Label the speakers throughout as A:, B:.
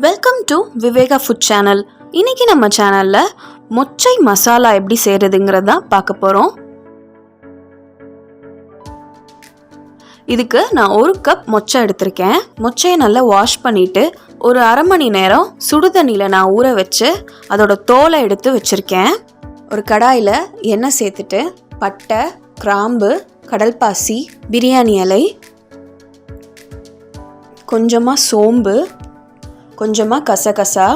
A: Welcome to Viveka food channel. இன்னைக்கு நம்ம சேனல்ல மொச்சை மசாலா எப்படி செய்யறதுங்கிறத பார்க்க போறோம். இதுக்கு நான் 1 கப் மொச்சை எடுத்திருக்கேன். மொச்சையை நல்லா வாஷ் பண்ணிட்டு ஒரு அரை மணி நேரம் சுடுதண்ணியில் நான் ஊற வச்சு அதோட தோலை எடுத்து வச்சிருக்கேன். ஒரு கடாயில் எண்ணெய் சேர்த்துட்டு பட்டை, கிராம்பு, கடல்பாசி, பிரியாணி இலை, கொஞ்சமாக சோம்பு, கொஞ்சமாக கசகசா,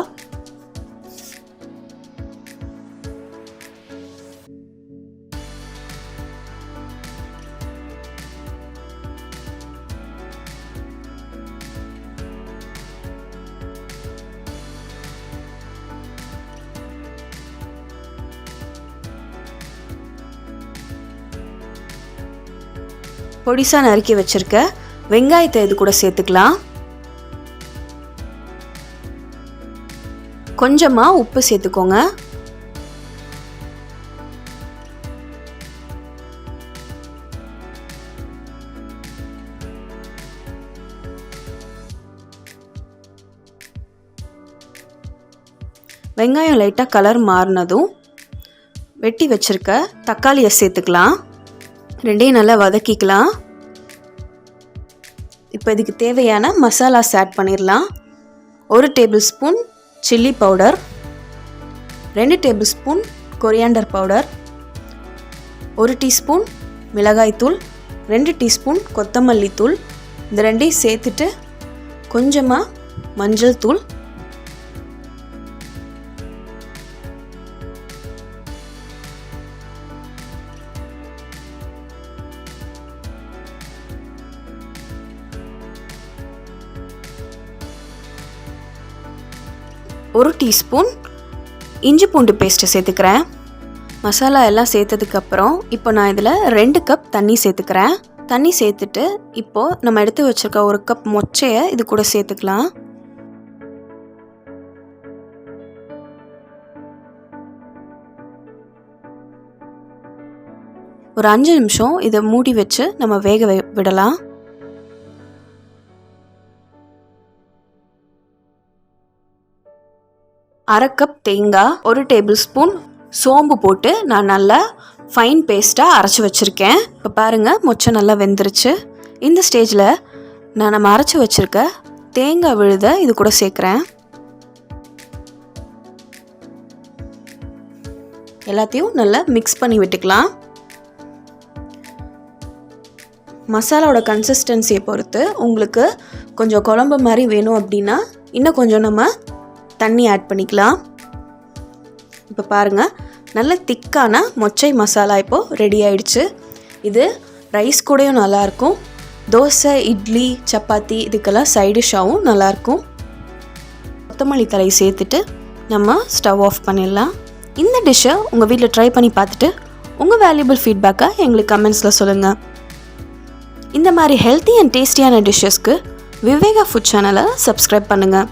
A: பொடிசா நறுக்கி வச்சிருக்க வெங்காயத்தை இது கூட சேர்த்துக்கலாம். கொஞ்சமா உப்பு சேர்த்துக்கோங்க. வெங்காயம் லைட்டா கலர் மாறினதும் வெட்டி வச்சிருக்க தக்காளியை சேர்த்துக்கலாம். ரெண்டையும் நல்லா வதக்கிக்கலாம். இப்போ இதுக்கு தேவையான மசாலாஸ் ஆட் பண்ணிடலாம். 1 table spoon chilli powder, 2 table spoon coriander powder, 1 teaspoon மிளகாய்த்தூள், 2 டீஸ்பூன் கொத்தமல்லி தூள். இந்த ரெண்டையும் சேர்த்துட்டு கொஞ்சமாக மஞ்சள் தூள், ஒரு டீஸ்பூன் இஞ்சி பூண்டு பேஸ்ட்டை சேர்த்துக்கிறேன். மசாலா எல்லாம் சேர்த்ததுக்கப்புறம் இப்போ நான் இதில் 2 கப் தண்ணி சேர்த்துக்கிறேன். தண்ணி சேர்த்துட்டு இப்போது நம்ம எடுத்து வச்சுருக்க 1 கப் மொச்சையை இது கூட சேர்த்துக்கலாம். ஒரு 5 நிமிஷம் இதை மூடி வச்சு நம்ம வேக விடலாம். அரை கப் தேங்காய், 1 டேபிள் ஸ்பூன் சோம்பு போட்டு நான் நல்லா ஃபைன் பேஸ்ட்டாக அரைச்சி வச்சுருக்கேன். இப்போ பாருங்கள், மொச்சை நல்லா வெந்துருச்சு. இந்த ஸ்டேஜில் நம்ம அரைச்சி வச்சுருக்க தேங்காய் விழுதை இது கூட சேர்க்குறேன். எல்லாத்தையும் நல்லா மிக்ஸ் பண்ணி விட்டுக்கலாம். மசாலாவோட கன்சிஸ்டன்சியை பொறுத்து உங்களுக்கு கொஞ்சம் குழம்பு மாதிரி வேணும் அப்படின்னா இன்னும் கொஞ்சம் நம்ம தண்ணி ஆட் பண்ணிக்கலாம். இப்போ பாருங்கள், நல்ல திக்கான மொச்சை மசாலா இப்போது ரெடி ஆயிடுச்சு. இது ரைஸ் கூடயும் நல்லாயிருக்கும். தோசை, இட்லி, சப்பாத்தி இதுக்கெல்லாம் சைடிஷ்ஷாகவும் நல்லாயிருக்கும். கொத்தமல்லி தழை சேர்த்துட்டு நம்ம ஸ்டவ் ஆஃப் பண்ணிடலாம். இந்த டிஷ்ஷை உங்கள் வீட்டில் ட்ரை பண்ணி பார்த்துட்டு உங்கள் வேல்யூபிள் ஃபீட்பேக்கை எங்களுக்கு கமெண்ட்ஸில் சொல்லுங்கள். இந்த மாதிரி ஹெல்த்தி அண்ட் டேஸ்டியான டிஷ்ஷஸ்க்கு விவேகா ஃபுட் சேனலை சப்ஸ்கிரைப் பண்ணுங்கள்.